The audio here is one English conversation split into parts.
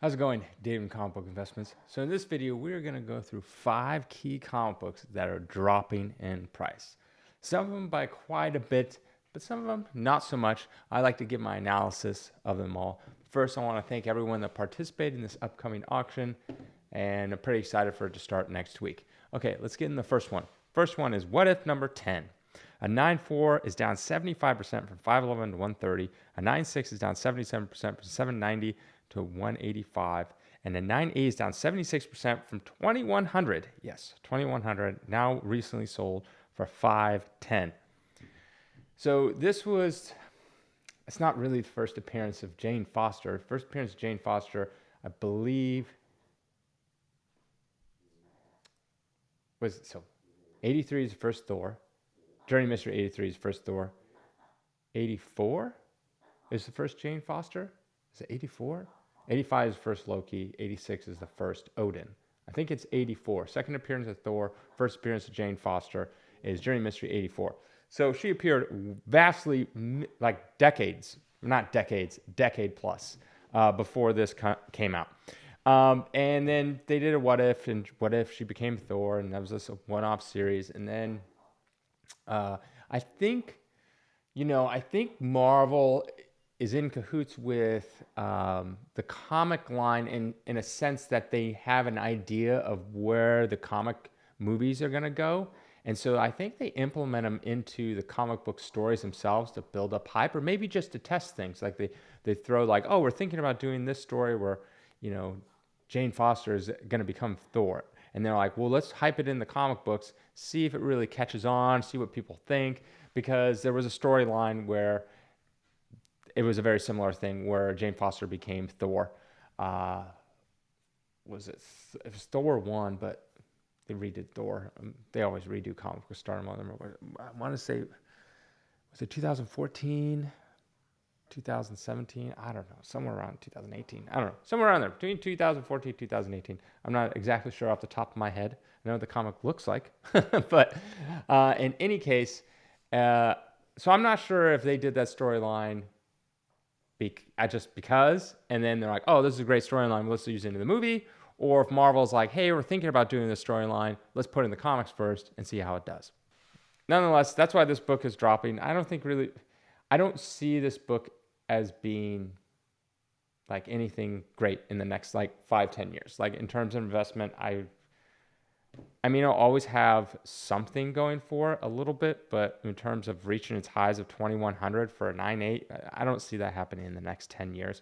How's it going, David Comic Book Investments? So in this video, we're going to go through 5 key comic books that are dropping in price. Some of them by quite a bit, but some of them not so much. I like to give my analysis of them all. First, I want to thank everyone that participated in this upcoming auction, and I'm pretty excited for it to start next week. Okay, let's get in the first one. First one is What If number 10. A 9.4 is down 75% from 511 to 130. A 9.6 is down 77% from 790 to 185. And the 9.8 is down 76% from 2100. Yes, 2100. Now recently sold for 510. So it's not really the first appearance of Jane Foster. First appearance of Jane Foster, I believe, was 83 is the first Thor. Journey Mystery 83 is first Thor. 84 is the first Jane Foster. Is it 84? 85 is the first Loki. 86 is the first Odin. I think it's 84. Second appearance of Thor. First appearance of Jane Foster is Journey Mystery 84. So she appeared vastly, like decades, not decades, decade plus before this came out. And then they did a What If, and What If she became Thor, and that was just a one-off series. And then I think Marvel is in cahoots with the comic line in a sense that they have an idea of where the comic movies are going to go. And so I think they implement them into the comic book stories themselves to build up hype, or maybe just to test things. Like they throw like, oh, we're thinking about doing this story where, Jane Foster is going to become Thor. And they're like, well, let's hype it in the comic books, see if it really catches on, see what people think. Because there was a storyline where it was a very similar thing where Jane Foster became Thor. It was Thor 1, but they redid Thor. They always redo comic book stardom on them. I want to say, was it 2014? 2017, I don't know, somewhere around 2018. I don't know, somewhere around there, between 2014 and 2018. I'm not exactly sure off the top of my head. I know what the comic looks like, but in any case, so I'm not sure if they did that storyline just because, and then they're like, oh, this is a great storyline, let's use it in the movie, or if Marvel's like, hey, we're thinking about doing this storyline, let's put it in the comics first and see how it does. Nonetheless, that's why this book is dropping. I don't see this book as being like anything great in the next like 5-10 years. Like in terms of investment, I mean, I'll always have something going for it a little bit, but in terms of reaching its highs of 2100 for a 9.8, I don't see that happening in the next 10 years.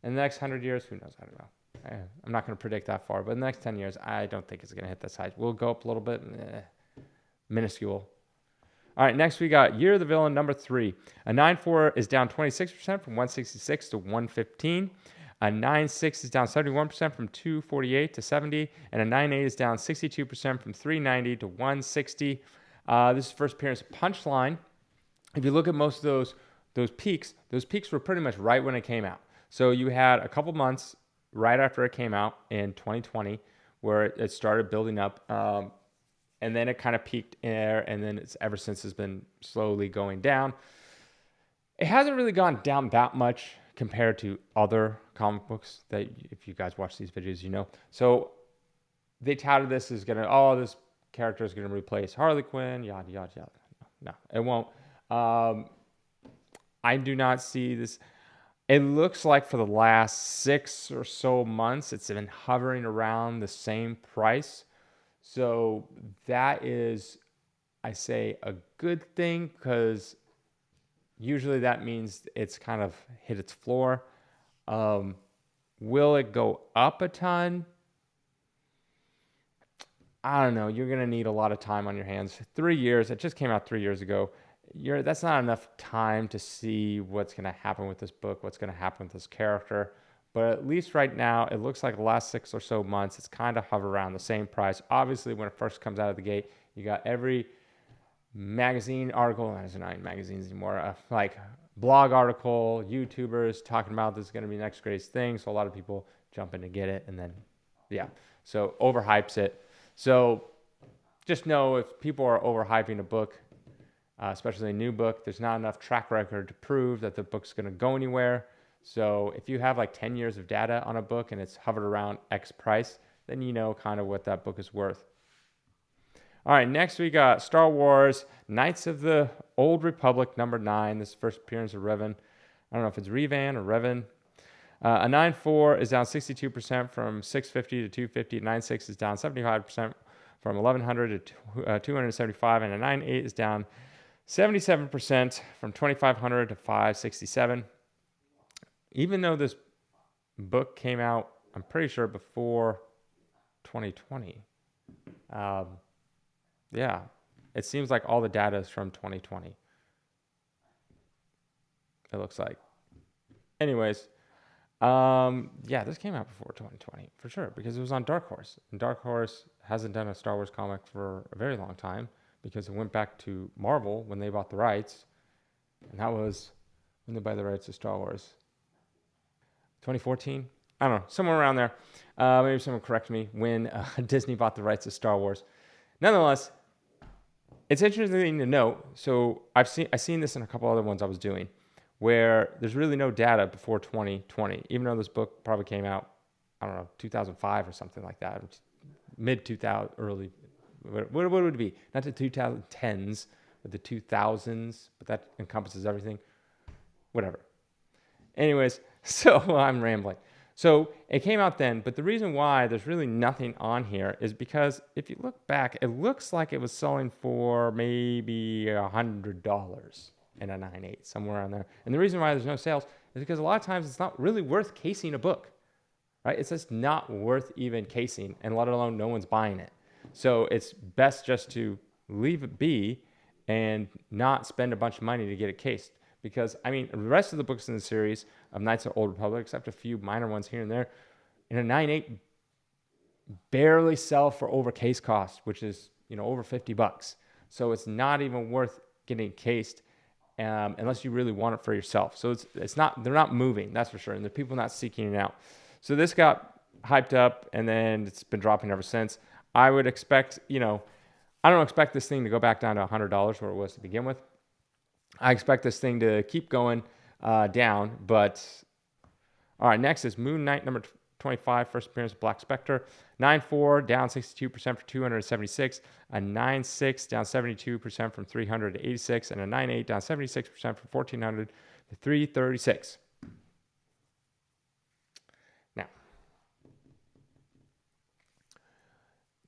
In the next 100 years, who knows? I don't know. I'm not going to predict that far, but in the next 10 years, I don't think it's going to hit this high. We'll go up a little bit, minuscule. All right, next we got Year of the Villain number 3. A 9.4 is down 26% from 166 to 115. A 9.6 is down 71% from 248 to 70. And a 9.8 is down 62% from 390 to 160. This is first appearance of Punchline. If you look at most of those peaks were pretty much right when it came out. So you had a couple months right after it came out in 2020 where it started building up. And then it kind of peaked there, and then it's ever since has been slowly going down. It hasn't really gone down that much compared to other comic books that if you guys watch these videos, you know. So they touted this as this character is going to replace Harley Quinn, yada, yada, yada. No, it won't. I do not see this. It looks like for the last 6 or so months, it's been hovering around the same price. So that is, I say, a good thing because usually that means it's kind of hit its floor. Will it go up a ton? I don't know. You're going to need a lot of time on your hands. 3 years. It just came out 3 years ago. That's not enough time to see what's going to happen with this book, what's going to happen with this character. But at least right now, it looks like the last 6 or so months, it's kind of hovered around the same price. Obviously, when it first comes out of the gate, you got every magazine article, there's not even magazines anymore, like blog article, YouTubers talking about this is going to be the next greatest thing. So a lot of people jump in to get it. And then, so overhypes it. So just know if people are overhyping a book, especially a new book, there's not enough track record to prove that the book's going to go anywhere. So if you have like 10 years of data on a book and it's hovered around X price, then you know kind of what that book is worth. All right, next we got Star Wars Knights of the Old Republic #9. This first appearance of Revan. I don't know if it's Revan or Revan. A 9.4 is down 62% from 650 to 250. 9.6 is down 75% from 1100 to 275. And a 9.8 is down 77% from 2500 to 567. Even though this book came out, I'm pretty sure before 2020. Yeah, it seems like all the data is from 2020. It looks like. Anyways, yeah, this came out before 2020 for sure because it was on Dark Horse. And Dark Horse hasn't done a Star Wars comic for a very long time because it went back to Marvel when they bought the rights. And that was when they buy the rights to Star Wars. 2014? I don't know, somewhere around there. Maybe someone correct me when Disney bought the rights to Star Wars. Nonetheless, it's interesting to note. So I've seen this in a couple other ones I was doing, where there's really no data before 2020, even though this book probably came out, I don't know, 2005 or something like that, mid 2000, early. What would it be? Not the 2010s, but the 2000s, but that encompasses everything. Whatever. Anyways, so I'm rambling. So it came out then, but the reason why there's really nothing on here is because if you look back, it looks like it was selling for maybe $100 in a 9.8, somewhere around there. And the reason why there's no sales is because a lot of times it's not really worth casing a book, right? It's just not worth even casing, and let alone no one's buying it. So it's best just to leave it be and not spend a bunch of money to get it cased. Because, I mean, the rest of the books in the series of Knights of the Old Republic, except a few minor ones here and there, in a 9.8, barely sell for over case cost, which is, over $50. So it's not even worth getting cased unless you really want it for yourself. So it's not, they're not moving, that's for sure. And the people not seeking it out. So this got hyped up and then it's been dropping ever since. I would expect, I don't expect this thing to go back down to $100 where it was to begin with. I expect this thing to keep going down, but all right, next is Moon Knight #25, first appearance of Black Specter. 9.4, down 62% for 276. A 9.6, down 72% from 300 to 86. And a 9.8, down 76% from 1400 to 336. Now,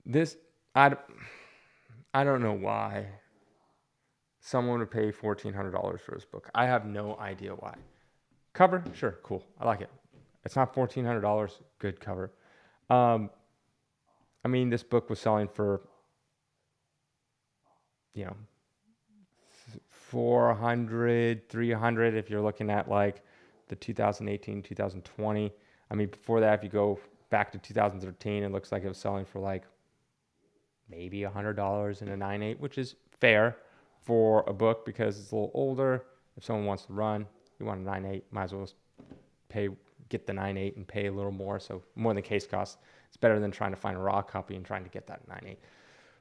this, I don't know why someone would pay $1,400 for this book. I have no idea why. Cover, sure, cool. I like it. It's not $1,400. Good cover. I mean, this book was selling for, 400, 300 if you're looking at like the 2018, 2020. I mean, before that, if you go back to 2013, it looks like it was selling for like maybe $100 in a 9.8, which is fair for a book because it's a little older. If someone wants to run, you want a 9.8, might as well get the 9.8 and pay a little more. So more than case cost. It's better than trying to find a raw copy and trying to get that 9.8.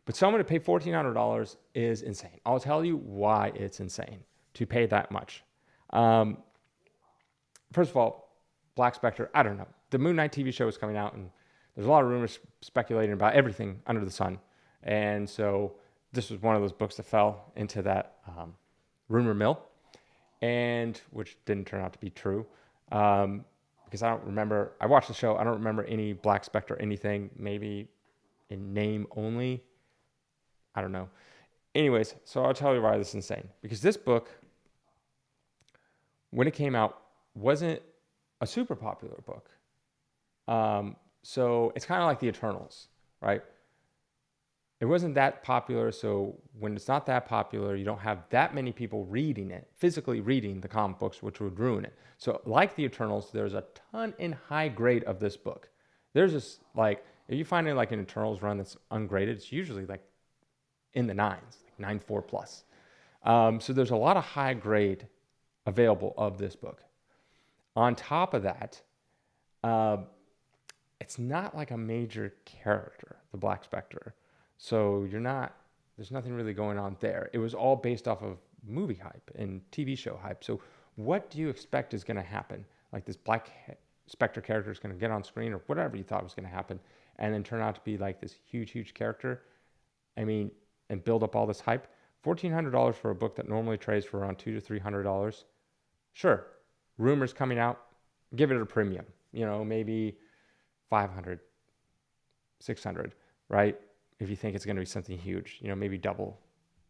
But someone to pay $1,400 is insane. I'll tell you why it's insane to pay that much. First of all, Black Specter, I don't know. The Moon Knight TV show is coming out, and there's a lot of rumors speculating about everything under the sun. And so this was one of those books that fell into that rumor mill, and which didn't turn out to be true. Because I don't remember, I watched the show, I don't remember any Black Specter anything, maybe in name only. I don't know. Anyways, so I'll tell you why this is insane. Because this book, when it came out, wasn't a super popular book. So it's kind of like the Eternals, right? It wasn't that popular, so when it's not that popular, you don't have that many people reading it, physically reading the comic books, which would ruin it. So like the Eternals, there's a ton in high grade of this book. There's just like, if you find it like an Eternals run that's ungraded, it's usually like in the 9s, like 9.4 plus. So there's a lot of high grade available of this book. On top of that, it's not like a major character, the Black Spectre. So there's nothing really going on there. It was all based off of movie hype and TV show hype. So what do you expect is going to happen? like this black Specter character is going to get on screen or whatever you thought was going to happen, and then turn out to be like this huge character. I mean, and build up all this hype. $1,400 for a book that normally trades for around $200 to $300. Sure, rumors coming out, give it a premium. Maybe 500, 600, right? If you think it's going to be something huge, maybe double.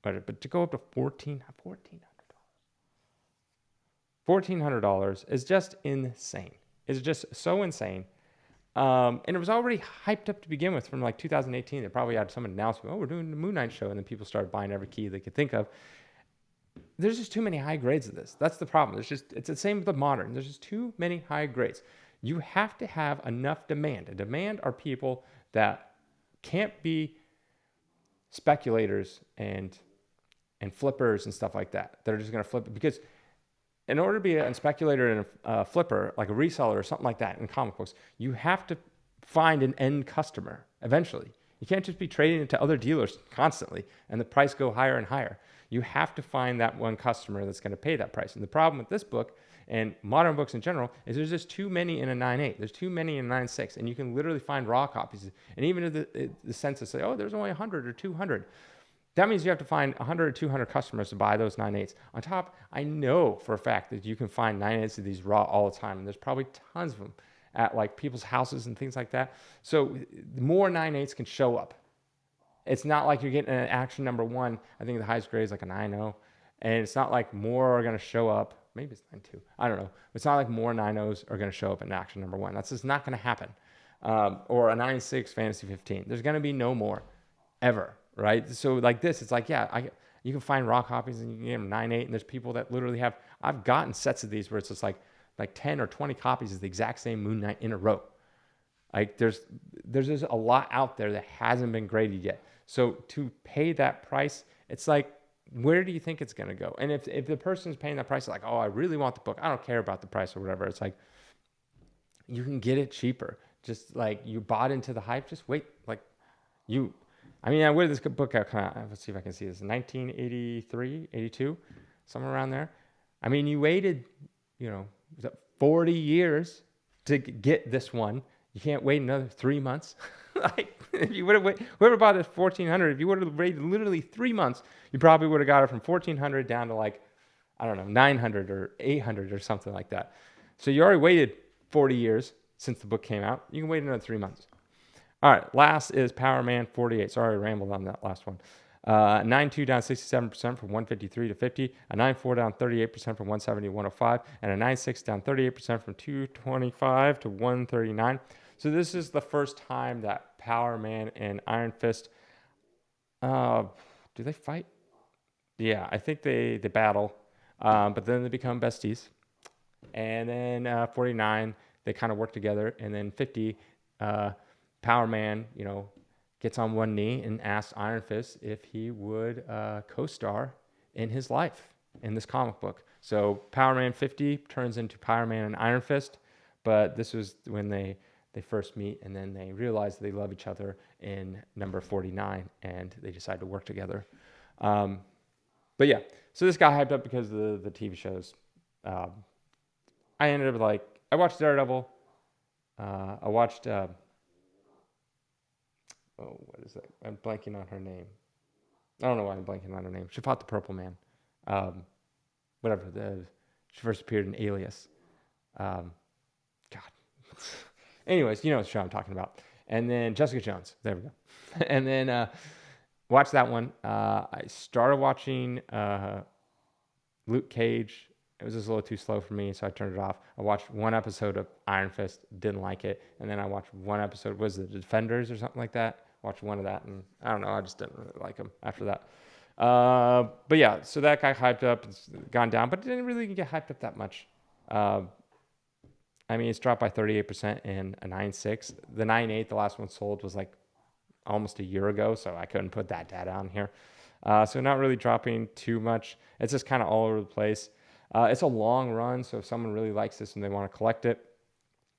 But to go up to $1,400 is just insane. It's just so insane. And it was already hyped up to begin with from like 2018. They probably had some announcement, we're doing the Moon Knight show. And then people started buying every key they could think of. There's just too many high grades of this. That's the problem. It's the same with the modern. There's just too many high grades. You have to have enough demand. And demand are people that can't be speculators and flippers and stuff like that. They're just going to flip it. Because in order to be a speculator and a flipper, like a reseller or something like that in comic books, you have to find an end customer eventually. You can't just be trading it to other dealers constantly and the price go higher and higher. You have to find that one customer that's going to pay that price. And the problem with this book and modern books in general is there's just too many in a 9.8. There's too many in a 9.6. And you can literally find raw copies. And even if the census say, there's only 100 or 200. That means you have to find 100 or 200 customers to buy those 9.8s. On top, I know for a fact that you can find 9.8s of these raw all the time. And there's probably tons of them at like people's houses and things like that. So more 9.8s can show up. It's not like you're getting an action number 1. I think the highest grade is like a 9.0. And it's not like more are going to show up. Maybe it's 9.2. I don't know. It's not like more 9.0s are going to show up in action number 1. That's just not going to happen. Or a 9.6 Fantasy 15. There's going to be no more ever. Right? So like this, it's like, you can find raw copies and you can get them 9.8. And there's people that literally I've gotten sets of these where it's just like 10 or 20 copies of the exact same Moon Knight in a row. Like there's just a lot out there that hasn't been graded yet. So to pay that price, it's like, where do you think it's going to go? And if the person's paying that price, like, I really want the book. I don't care about the price or whatever. It's like, you can get it cheaper. Just like you bought into the hype, just wait. Where did this book out? Let's see if I can see this. 1983, 82, somewhere around there. I mean, you waited, 40 years to get this one. You can't wait another 3 months. Like, if you would have waited, whoever bought this 1,400, if you would have waited literally 3 months, you probably would have got it from 1,400 down to like, I don't know, 900 or 800 or something like that. So you already waited 40 years since the book came out. You can wait another 3 months. All right, last is Power Man 48. Sorry, I rambled on that last one. 9.2 down 67% from 153 to 50. A 9.4 down 38% from 170 to 105. And a 9.6 down 38% from 225 to 139. So this is the first time that Power Man and Iron Fist, do they fight? Yeah, I think they battle. But then they become besties. And then 49, they kind of work together. And then 50, Power Man, gets on one knee and asks Iron Fist if he would co-star in his life in this comic book. So Power Man 50 turns into Power Man and Iron Fist, but this was when they first meet, and then they realize they love each other in number 49, and they decide to work together. But yeah, so this got hyped up because of the TV shows. I ended up I watched Daredevil. I watched... what is that? I'm blanking on her name. I don't know why I'm blanking on her name. She fought the Purple Man. She first appeared in Alias. God. Anyways, you know what show I'm talking about. And then Jessica Jones. There we go. And then watched that one. I started watching Luke Cage. It was just a little too slow for me, so I turned it off. I watched one episode of Iron Fist, didn't like it. And then I watched one episode, was it Defenders or something like that? Watched one of that, and I don't know, I just didn't really like him after that. But yeah, so that got hyped up. It's gone down, but it didn't really get hyped up that much. It's dropped by 38% in a 9.6. The 9.8, the last one sold, was like almost a year ago, so I couldn't put that data on here. So not really dropping too much. It's just kind of all over the place. It's a long run, so if someone really likes this and they want to collect it,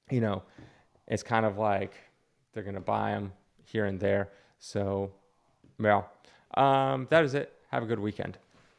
it's kind of like they're going to buy them here and there. So, that is it. Have a good weekend.